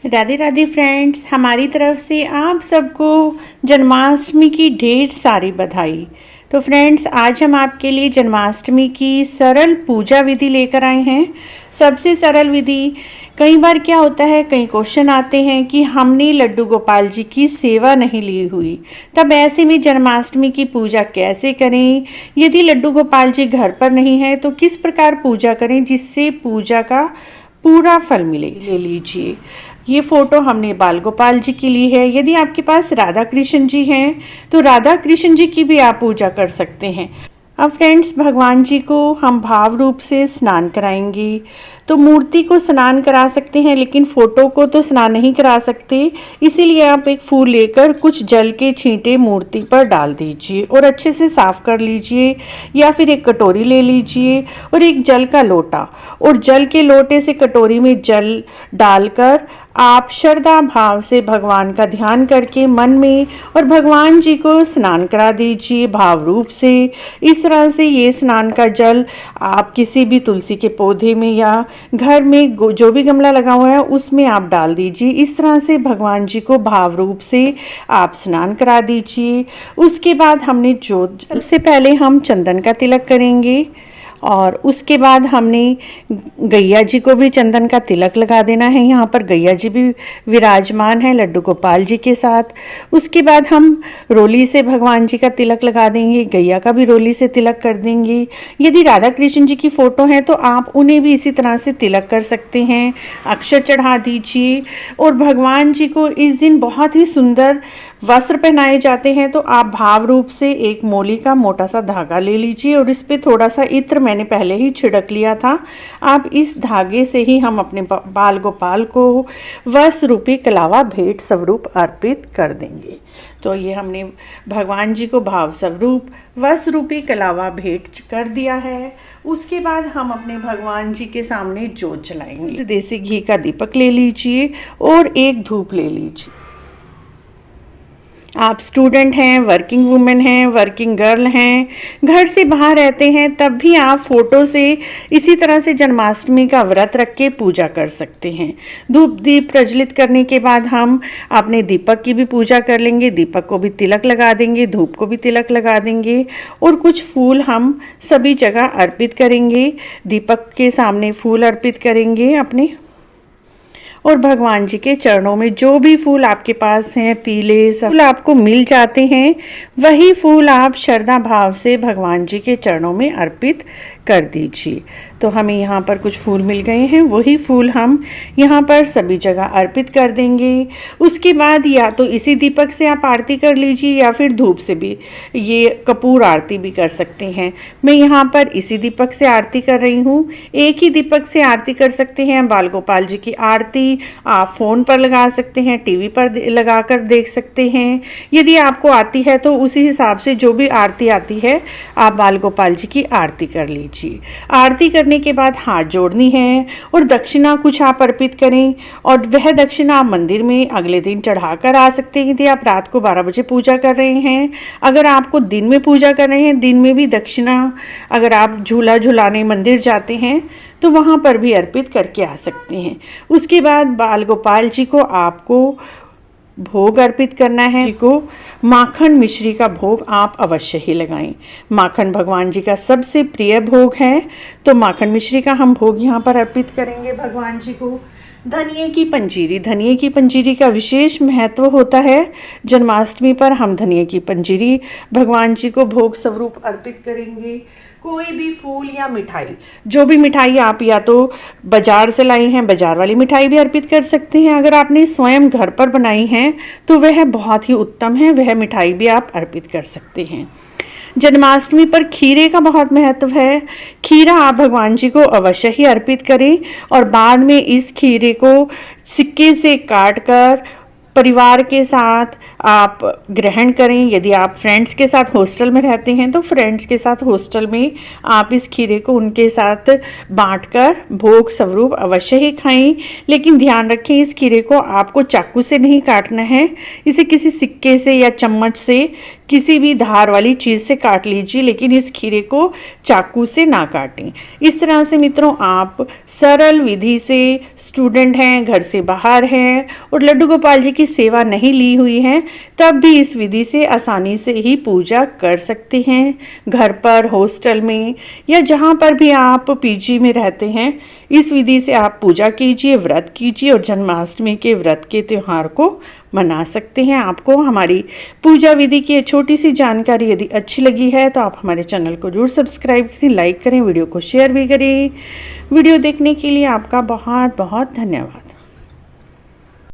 Radhe Radhe friends, हमारी तरफ से आप सबको जन्माष्टमी की ढेर सारी बधाई। तो फ्रेंड्स, आज हम आपके लिए जन्माष्टमी की सरल पूजा विधि लेकर आए हैं। सबसे सरल विधि। कई बार क्या होता है, कई क्वेश्चन आते हैं कि हमने लड्डू गोपाल जी की सेवा नहीं ली हुई, तब ऐसे में जन्माष्टमी की पूजा कैसे करें। यदि लड्डू गोपाल जी घर पर नहीं है तो किस प्रकार पूजा करें जिससे पूजा का पूरा फल मिले। ले लीजिए, ये फ़ोटो हमने बाल गोपाल जी की ली है। यदि आपके पास राधा कृष्ण जी हैं तो राधा कृष्ण जी की भी आप पूजा कर सकते हैं। अब फ्रेंड्स, भगवान जी को हम भाव रूप से स्नान कराएंगे। तो मूर्ति को स्नान करा सकते हैं लेकिन फ़ोटो को तो स्नान नहीं करा सकते, इसीलिए आप एक फूल लेकर कुछ जल के छींटे मूर्ति पर डाल दीजिए और अच्छे से साफ़ कर लीजिए। या फिर एक कटोरी ले लीजिए और एक जल का लोटा, और जल के लोटे से कटोरी में जल डालकर आप श्रद्धा भाव से भगवान का ध्यान करके मन में और भगवान जी को स्नान करा दीजिए भाव रूप से। इस तरह से ये स्नान का जल आप किसी भी तुलसी के पौधे में या घर में जो भी गमला लगा हुआ है उसमें आप डाल दीजिए। इस तरह से भगवान जी को भाव रूप से आप स्नान करा दीजिए। उसके बाद हमने सबसे पहले हम चंदन का तिलक करेंगे और उसके बाद हमने गैया जी को भी चंदन का तिलक लगा देना है। यहाँ पर गैया जी भी विराजमान है लड्डू गोपाल जी के साथ। उसके बाद हम रोली से भगवान जी का तिलक लगा देंगे, गैया का भी रोली से तिलक कर देंगे। यदि राधा कृष्ण जी की फ़ोटो है तो आप उन्हें भी इसी तरह से तिलक कर सकते हैं, अक्षर चढ़ा दीजिए। और भगवान जी को इस दिन बहुत ही सुंदर वस्त्र पहनाए जाते हैं, तो आप भाव रूप से एक मोली का मोटा सा धागा ले लीजिए और इस पे थोड़ा सा इत्र मैंने पहले ही छिड़क लिया था। आप इस धागे से ही हम अपने बाल गोपाल को वस्त्र रूपी कलावा भेंट स्वरूप अर्पित कर देंगे। तो ये हमने भगवान जी को भाव स्वरूप वस्त्र रूपी कलावा भेंट कर दिया है। उसके बाद हम अपने भगवान जी के सामने जोत जलाएंगे। देसी घी का दीपक ले लीजिए और एक धूप ले लीजिए। आप स्टूडेंट हैं, वर्किंग वुमेन हैं, वर्किंग गर्ल हैं, घर से बाहर रहते हैं, तब भी आप फ़ोटो से इसी तरह से जन्माष्टमी का व्रत रख के पूजा कर सकते हैं। धूप दीप प्रज्वलित करने के बाद हम अपने दीपक की भी पूजा कर लेंगे। दीपक को भी तिलक लगा देंगे, धूप को भी तिलक लगा देंगे और कुछ फूल हम सभी जगह अर्पित करेंगे। दीपक के सामने फूल अर्पित करेंगे अपने, और भगवान जी के चरणों में जो भी फूल आपके पास हैं, पीले फूल आपको मिल जाते हैं, वही फूल आप श्रद्धा भाव से भगवान जी के चरणों में अर्पित कर दीजिए। तो हमें यहाँ पर कुछ फूल मिल गए हैं, वही फूल हम यहाँ पर सभी जगह अर्पित कर देंगे। उसके बाद या तो इसी दीपक से आप आरती कर लीजिए या फिर धूप से भी ये कपूर आरती भी कर सकते हैं। मैं यहाँ पर इसी दीपक से आरती कर रही हूँ। एक ही दीपक से आरती कर सकते हैं। बाल गोपाल जी की आरती आप फ़ोन पर लगा सकते हैं, टीवी पर लगा कर देख सकते हैं। यदि आपको आती है तो उसी हिसाब से जो भी आरती आती है आप बाल गोपाल जी की आरती कर लीजिए। आरती करने के बाद हाथ जोड़नी है और दक्षिणा कुछ आप अर्पित करें, और वह दक्षिणा आप मंदिर में अगले दिन चढ़ा कर आ सकते हैं। यदि आप रात को 12 बजे पूजा कर रहे हैं, अगर आपको दिन में पूजा कर रहे हैं, दिन में भी दक्षिणा अगर आप झूला झुलाने मंदिर जाते हैं तो वहाँ पर भी अर्पित करके आ सकते हैं। उसके बाद बाल गोपाल जी को आपको भोग अर्पित करना है। जी को माखन मिश्री का भोग आप अवश्य ही लगाएं। माखन भगवान जी का सबसे प्रिय भोग है, तो माखन मिश्री का हम भोग यहाँ पर अर्पित करेंगे भगवान जी को। धनिये की पंजीरी, धनिये की पंजीरी का विशेष महत्व होता है। जन्माष्टमी पर हम धनिये की पंजीरी भगवान जी को भोग स्वरूप अर्पित करेंगे। कोई भी फूल या मिठाई, जो भी मिठाई आप या तो बाजार से लाई हैं, बाजार वाली मिठाई भी अर्पित कर सकते हैं। अगर आपने स्वयं घर पर बनाई हैं तो वह बहुत ही उत्तम है, वह मिठाई भी आप अर्पित कर सकते हैं। जन्माष्टमी पर खीरे का बहुत महत्व है। खीरा आप भगवान जी को अवश्य ही अर्पित करें और बाद में इस खीरे को सिक्के से काट कर परिवार के साथ आप ग्रहण करें। यदि आप फ्रेंड्स के साथ हॉस्टल में रहते हैं तो फ्रेंड्स के साथ हॉस्टल में आप इस खीरे को उनके साथ बांटकर भोग स्वरूप अवश्य ही खाएं। लेकिन ध्यान रखें, इस खीरे को आपको चाकू से नहीं काटना है, इसे किसी सिक्के से या चम्मच से किसी भी धार वाली चीज़ से काट लीजिए, लेकिन इस खीरे को चाकू से ना काटें। इस तरह से मित्रों आप सरल विधि से, स्टूडेंट हैं, घर से बाहर हैं और लड्डू गोपाल जी की सेवा नहीं ली हुई है, तब भी इस विधि से आसानी से ही पूजा कर सकते हैं। घर पर, हॉस्टल में या जहाँ पर भी आप पीजी में रहते हैं, इस विधि से आप पूजा कीजिए, व्रत कीजिए और जन्माष्टमी के व्रत के त्यौहार को मना सकते हैं। आपको हमारी पूजा विधि की छोटी सी जानकारी यदि अच्छी लगी है तो आप हमारे चैनल को जरूर सब्सक्राइब करें, लाइक करें, वीडियो को शेयर भी करें। वीडियो देखने के लिए आपका बहुत बहुत धन्यवाद।